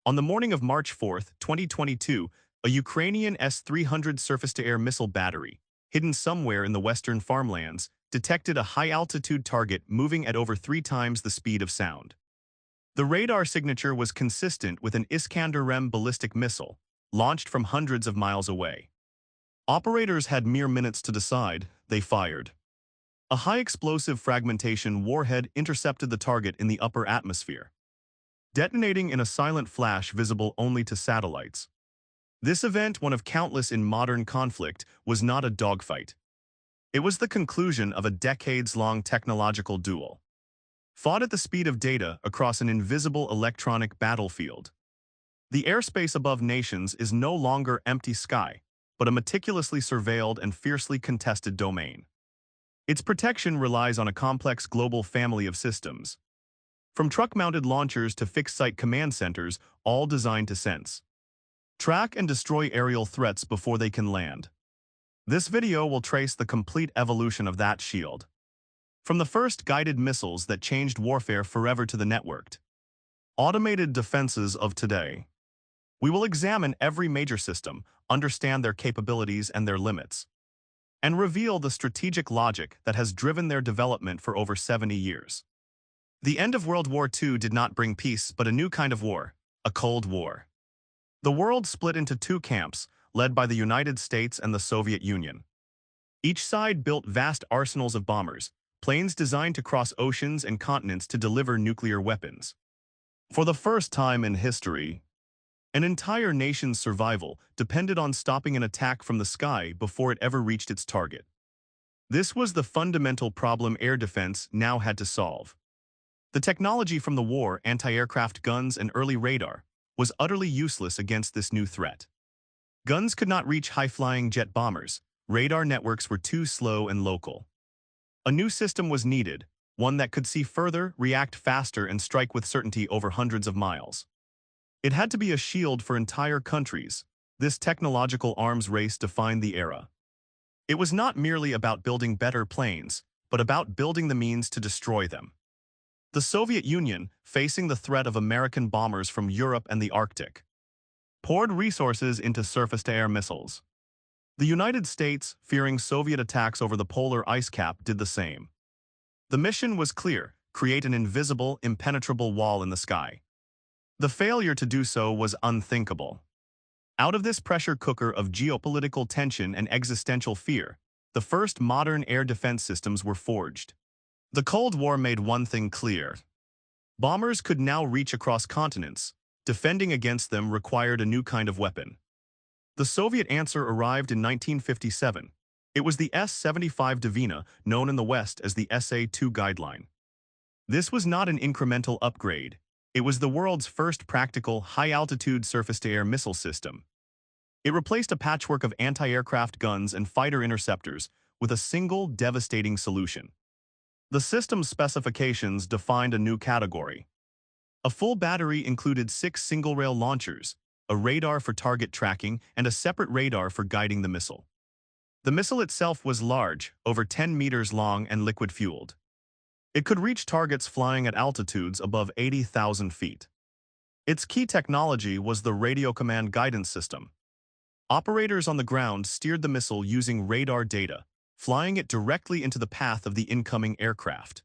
On the morning of March 4, 2022, a Ukrainian S-300 surface-to-air missile battery, hidden somewhere in the western farmlands, detected a high-altitude target moving at over 3 times the speed of sound. The radar signature was consistent with an Iskander-M ballistic missile, launched from hundreds of miles away. Operators had mere minutes to decide. They fired. A high-explosive fragmentation warhead intercepted the target in the upper atmosphere, detonating in a silent flash visible only to satellites. This event, one of countless in modern conflict, was not a dogfight. It was the conclusion of a decades-long technological duel, fought at the speed of data across an invisible electronic battlefield. The airspace above nations is no longer empty sky, but a meticulously surveilled and fiercely contested domain. Its protection relies on a complex global family of systems, from truck-mounted launchers to fixed-site command centers, all designed to sense, track and destroy aerial threats before they can land. This video will trace the complete evolution of that shield, from the first guided missiles that changed warfare forever to the networked, automated defenses of today. We will examine every major system, understand their capabilities and their limits, and reveal the strategic logic that has driven their development for over 70 years. The end of World War II did not bring peace, but a new kind of war, a Cold War. The world split into two camps, led by the United States and the Soviet Union. Each side built vast arsenals of bombers, planes designed to cross oceans and continents to deliver nuclear weapons. For the first time in history, an entire nation's survival depended on stopping an attack from the sky before it ever reached its target. This was the fundamental problem air defense now had to solve. The technology from the war, anti-aircraft guns and early radar, was utterly useless against this new threat. Guns could not reach high-flying jet bombers. Radar networks were too slow and local. A new system was needed, one that could see further, react faster, and strike with certainty over hundreds of miles. It had to be a shield for entire countries. This technological arms race defined the era. It was not merely about building better planes, but about building the means to destroy them. The Soviet Union, facing the threat of American bombers from Europe and the Arctic, poured resources into surface-to-air missiles. The United States, fearing Soviet attacks over the polar ice cap, did the same. The mission was clear: create an invisible, impenetrable wall in the sky. The failure to do so was unthinkable. Out of this pressure cooker of geopolitical tension and existential fear, the first modern air defense systems were forged. The Cold War made one thing clear: bombers could now reach across continents. Defending against them required a new kind of weapon. The Soviet answer arrived in 1957. It was the S-75 Dvina, known in the West as the SA-2 Guideline. This was not an incremental upgrade. It was the world's first practical, high-altitude surface-to-air missile system. It replaced a patchwork of anti-aircraft guns and fighter interceptors with a single, devastating solution. The system's specifications defined a new category. A full battery included 6 single-rail launchers, a radar for target tracking, and a separate radar for guiding the missile. The missile itself was large, over 10 meters long and liquid-fueled. It could reach targets flying at altitudes above 80,000 feet. Its key technology was the Radio Command Guidance System. Operators on the ground steered the missile using radar data, flying it directly into the path of the incoming aircraft.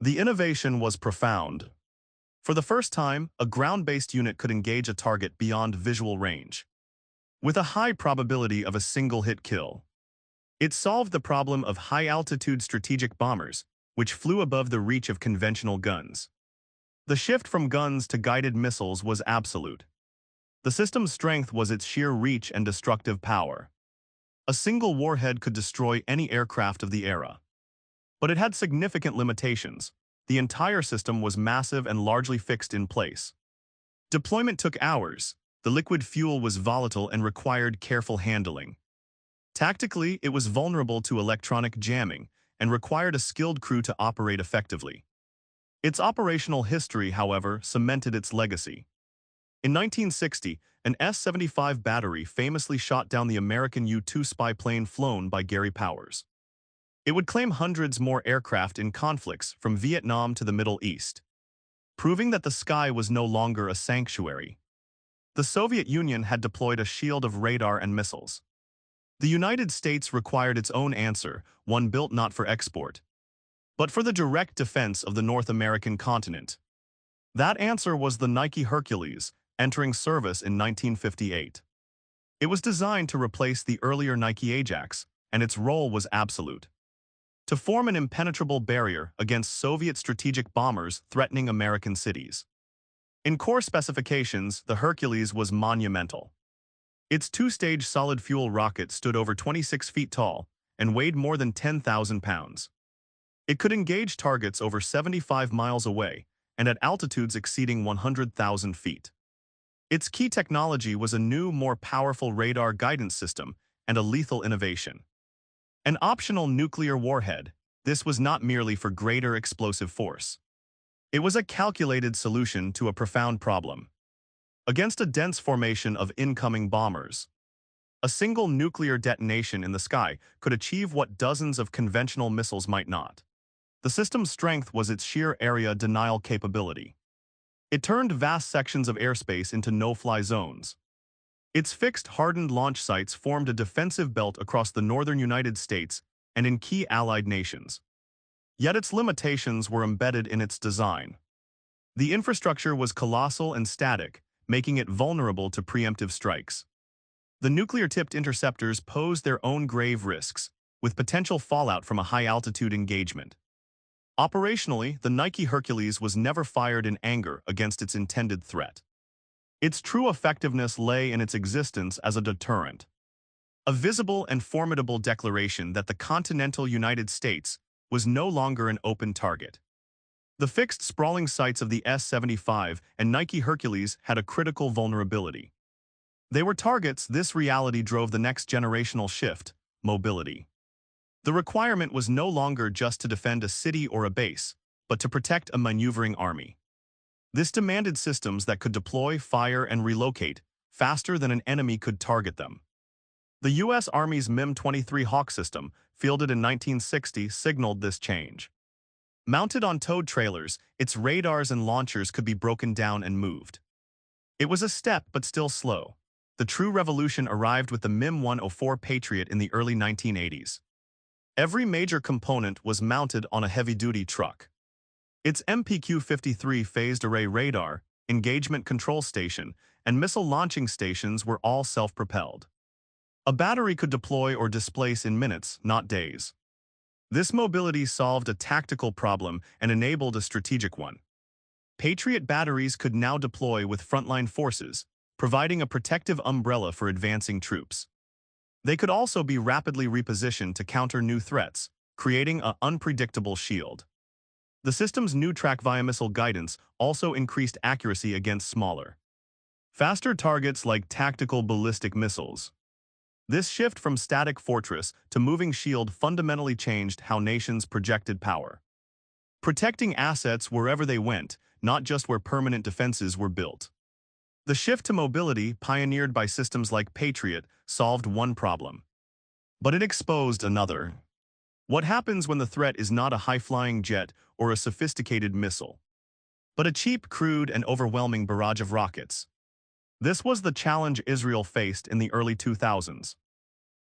The innovation was profound. For the first time, a ground-based unit could engage a target beyond visual range, with a high probability of a single-hit kill. It solved the problem of high-altitude strategic bombers, which flew above the reach of conventional guns. The shift from guns to guided missiles was absolute. The system's strength was its sheer reach and destructive power. A single warhead could destroy any aircraft of the era. But it had significant limitations. The entire system was massive and largely fixed in place. Deployment took hours. The liquid fuel was volatile and required careful handling. Tactically, it was vulnerable to electronic jamming and required a skilled crew to operate effectively. Its operational history, however, cemented its legacy. In 1960, an S-75 battery famously shot down the American U-2 spy plane flown by Gary Powers. It would claim hundreds more aircraft in conflicts from Vietnam to the Middle East, proving that the sky was no longer a sanctuary. The Soviet Union had deployed a shield of radar and missiles. The United States required its own answer, one built not for export, but for the direct defense of the North American continent. That answer was the Nike Hercules, entering service in 1958. It was designed to replace the earlier Nike Ajax, and its role was absolute: to form an impenetrable barrier against Soviet strategic bombers threatening American cities. In core specifications, the Hercules was monumental. Its two-stage solid-fuel rocket stood over 26 feet tall and weighed more than 10,000 pounds. It could engage targets over 75 miles away and at altitudes exceeding 100,000 feet. Its key technology was a new, more powerful radar guidance system and a lethal innovation: an optional nuclear warhead. This was not merely for greater explosive force. It was a calculated solution to a profound problem. Against a dense formation of incoming bombers, a single nuclear detonation in the sky could achieve what dozens of conventional missiles might not. The system's strength was its sheer area denial capability. It turned vast sections of airspace into no-fly zones. Its fixed, hardened launch sites formed a defensive belt across the northern United States and in key allied nations. Yet its limitations were embedded in its design. The infrastructure was colossal and static, making it vulnerable to preemptive strikes. The nuclear-tipped interceptors posed their own grave risks, with potential fallout from a high-altitude engagement. Operationally, the Nike Hercules was never fired in anger against its intended threat. Its true effectiveness lay in its existence as a deterrent, a visible and formidable declaration that the continental United States was no longer an open target. The fixed, sprawling sights of the S-75 and Nike Hercules had a critical vulnerability. They were targets. This reality drove the next generational shift: mobility. The requirement was no longer just to defend a city or a base, but to protect a maneuvering army. This demanded systems that could deploy, fire, and relocate faster than an enemy could target them. The U.S. Army's MIM-23 Hawk system, fielded in 1960, signaled this change. Mounted on towed trailers, its radars and launchers could be broken down and moved. It was a step, but still slow. The true revolution arrived with the MIM-104 Patriot in the early 1980s. Every major component was mounted on a heavy-duty truck. Its MPQ-53 phased array radar, engagement control station, and missile launching stations were all self-propelled. A battery could deploy or displace in minutes, not days. This mobility solved a tactical problem and enabled a strategic one. Patriot batteries could now deploy with frontline forces, providing a protective umbrella for advancing troops. They could also be rapidly repositioned to counter new threats, creating an unpredictable shield. The system's new track-via missile guidance also increased accuracy against smaller, faster targets like tactical ballistic missiles. This shift from static fortress to moving shield fundamentally changed how nations projected power, protecting assets wherever they went, not just where permanent defenses were built. The shift to mobility, pioneered by systems like Patriot, solved one problem, but it exposed another. What happens when the threat is not a high-flying jet or a sophisticated missile, but a cheap, crude, and overwhelming barrage of rockets? This was the challenge Israel faced in the early 2000s.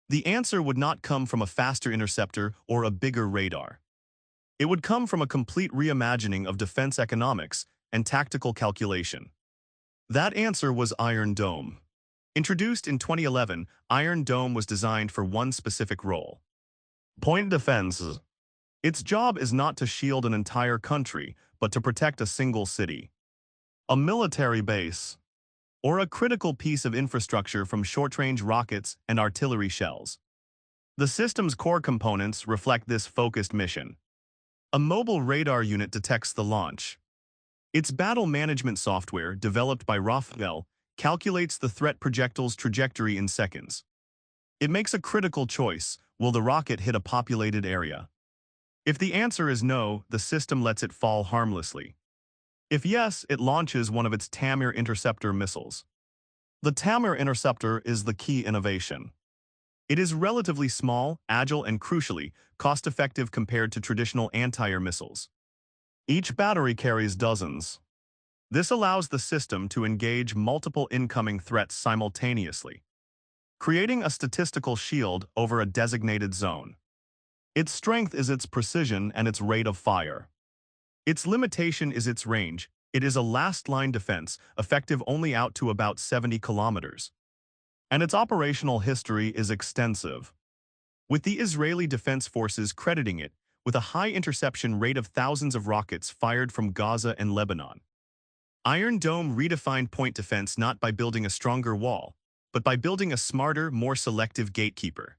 The answer would not come from a faster interceptor or a bigger radar. It would come from a complete reimagining of defense economics and tactical calculation. That answer was Iron Dome. Introduced in 2011, Iron Dome was designed for one specific role: point defense. Its job is not to shield an entire country, but to protect a single city, a military base, or a critical piece of infrastructure from short-range rockets and artillery shells. The system's core components reflect this focused mission. A mobile radar unit detects the launch. Its battle management software, developed by Rafael, calculates the threat projectile's trajectory in seconds. It makes a critical choice: will the rocket hit a populated area? If the answer is no, the system lets it fall harmlessly. If yes, it launches one of its Tamir interceptor missiles. The Tamir interceptor is the key innovation. It is relatively small, agile, and crucially, cost-effective compared to traditional anti-air missiles. Each battery carries dozens This allows the system to engage multiple incoming threats simultaneously, creating a statistical shield over a designated zone. Its strength is its precision and its rate of fire. Its limitation is its range. It is a last-line defense, effective only out to about 70 kilometers. And its operational history is extensive, with the Israeli Defense Forces crediting it with a high interception rate of thousands of rockets fired from Gaza and Lebanon. Iron Dome redefined point defense not by building a stronger wall, but by building a smarter, more selective gatekeeper.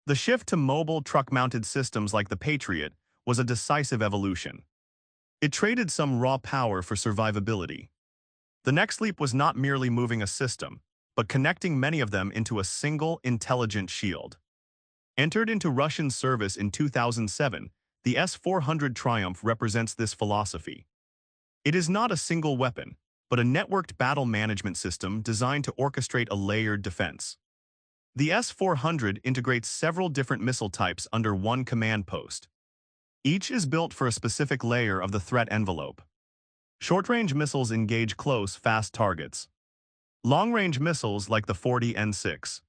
The shift to mobile truck-mounted systems like the Patriot was a decisive evolution. It traded some raw power for survivability. The next leap was not merely moving a system, but connecting many of them into a single, intelligent shield. Entered into Russian service in 2007, the S-400 Triumph represents this philosophy. It is not a single weapon, but a networked battle management system designed to orchestrate a layered defense. The S-400 integrates several different missile types under one command post. Each is built for a specific layer of the threat envelope. Short-range missiles engage close, fast targets. Long-range missiles, like the 40N6,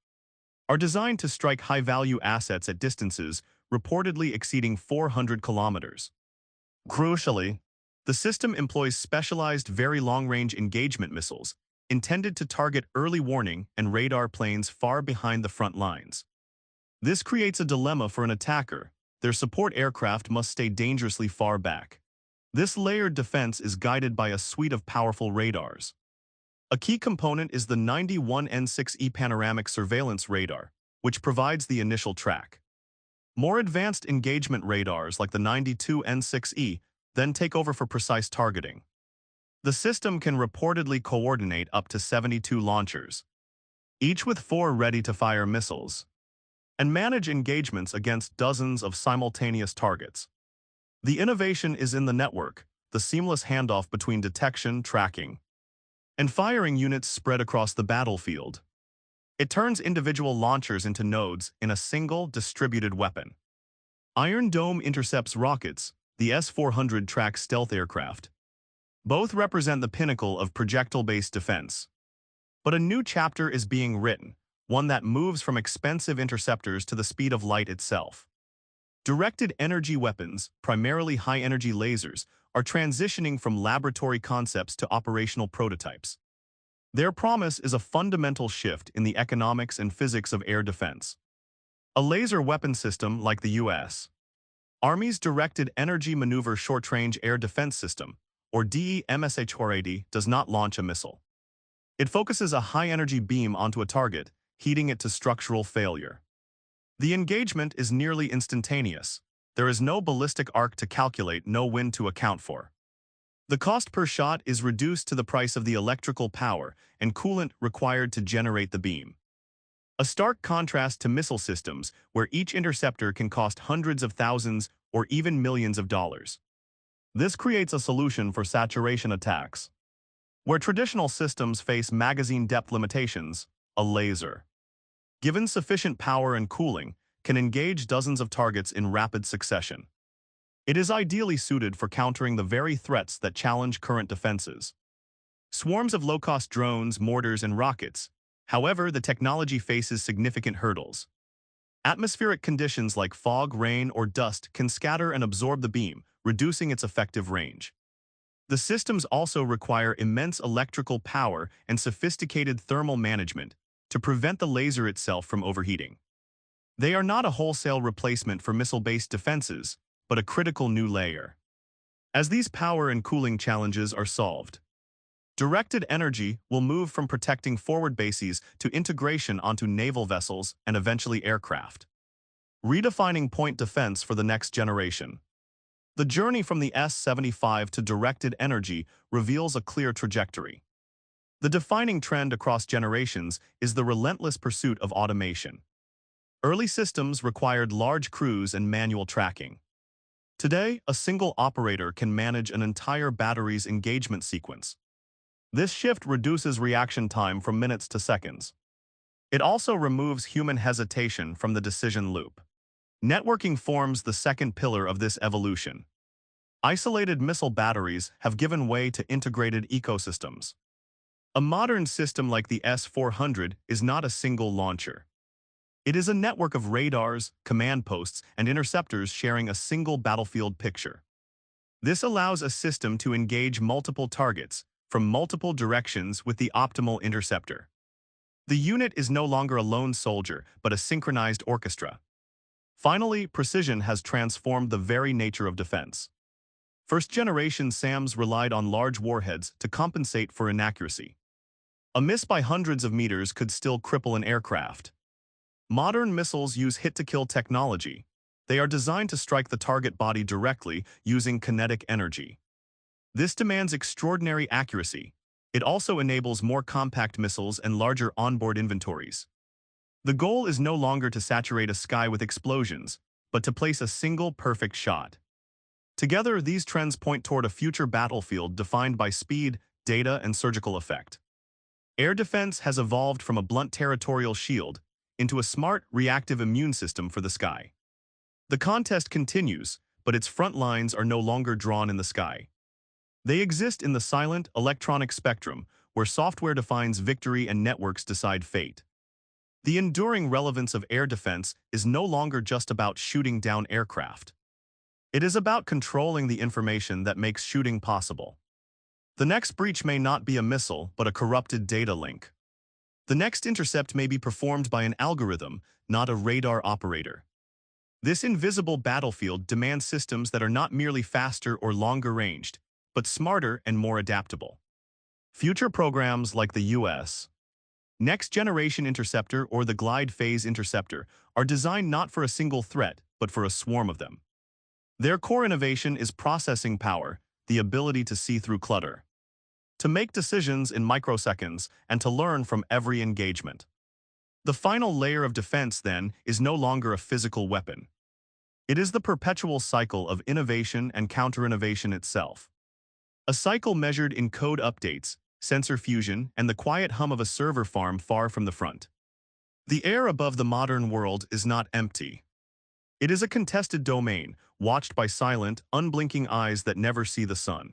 are designed to strike high-value assets at distances reportedly exceeding 400 kilometers. Crucially, the system employs specialized very long-range engagement missiles intended to target early warning and radar planes far behind the front lines. This creates a dilemma for an attacker. Their support aircraft must stay dangerously far back. This layered defense is guided by a suite of powerful radars. A key component is the 91N6E panoramic surveillance radar, which provides the initial track. More advanced engagement radars like the 92N6E then take over for precise targeting. The system can reportedly coordinate up to 72 launchers, each with 4 ready-to-fire missiles, and manage engagements against dozens of simultaneous targets. The innovation is in the network, the seamless handoff between detection, tracking, and firing units spread across the battlefield. It turns individual launchers into nodes in a single, distributed weapon. Iron Dome intercepts rockets. The S-400 tracks stealth aircraft. Both represent the pinnacle of projectile-based defense. But a new chapter is being written, one that moves from expensive interceptors to the speed of light itself. Directed energy weapons, primarily high-energy lasers, are transitioning from laboratory concepts to operational prototypes. Their promise is a fundamental shift in the economics and physics of air defense. A laser weapon system like the U.S. Army's Directed Energy Maneuver Short-Range Air Defense System, or DEMSH-480, does not launch a missile. It focuses a high-energy beam onto a target, heating it to structural failure. The engagement is nearly instantaneous. There is no ballistic arc to calculate, no wind to account for. The cost per shot is reduced to the price of the electrical power and coolant required to generate the beam. A stark contrast to missile systems, where each interceptor can cost hundreds of thousands or even millions of dollars. This creates a solution for saturation attacks. Where traditional systems face magazine depth limitations, a laser, given sufficient power and cooling, can engage dozens of targets in rapid succession. It is ideally suited for countering the very threats that challenge current defenses. Swarms of low-cost drones, mortars, and rockets. However, the technology faces significant hurdles. Atmospheric conditions like fog, rain, or dust can scatter and absorb the beam, reducing its effective range. The systems also require immense electrical power and sophisticated thermal management to prevent the laser itself from overheating. They are not a wholesale replacement for missile-based defenses, but a critical new layer. As these power and cooling challenges are solved, directed energy will move from protecting forward bases to integration onto naval vessels and eventually aircraft, redefining point defense for the next generation. The journey from the S-75 to directed energy reveals a clear trajectory. The defining trend across generations is the relentless pursuit of automation. Early systems required large crews and manual tracking. Today, a single operator can manage an entire battery's engagement sequence. This shift reduces reaction time from minutes to seconds. It also removes human hesitation from the decision loop. Networking forms the second pillar of this evolution. Isolated missile batteries have given way to integrated ecosystems. A modern system like the S-400 is not a single launcher. It is a network of radars, command posts, and interceptors sharing a single battlefield picture. This allows a system to engage multiple targets from multiple directions with the optimal interceptor. The unit is no longer a lone soldier, but a synchronized orchestra. Finally, precision has transformed the very nature of defense. First-generation SAMs relied on large warheads to compensate for inaccuracy. A miss by hundreds of meters could still cripple an aircraft. Modern missiles use hit-to-kill technology. They are designed to strike the target body directly using kinetic energy. This demands extraordinary accuracy. It also enables more compact missiles and larger onboard inventories. The goal is no longer to saturate a sky with explosions, but to place a single perfect shot. Together, these trends point toward a future battlefield defined by speed, data, and surgical effect. Air defense has evolved from a blunt territorial shield into a smart, reactive immune system for the sky. The contest continues, but its front lines are no longer drawn in the sky. They exist in the silent, electronic spectrum, where software defines victory and networks decide fate. The enduring relevance of air defense is no longer just about shooting down aircraft. It is about controlling the information that makes shooting possible. The next breach may not be a missile, but a corrupted data link. The next intercept may be performed by an algorithm, not a radar operator. This invisible battlefield demands systems that are not merely faster or longer ranged, but smarter and more adaptable. Future programs like the U.S. Next Generation Interceptor or the Glide Phase Interceptor are designed not for a single threat, but for a swarm of them. Their core innovation is processing power, the ability to see through clutter, to make decisions in microseconds, and to learn from every engagement. The final layer of defense, then, is no longer a physical weapon. It is the perpetual cycle of innovation and counter-innovation itself. A cycle measured in code updates, sensor fusion, and the quiet hum of a server farm far from the front. The air above the modern world is not empty. It is a contested domain, watched by silent, unblinking eyes that never see the sun.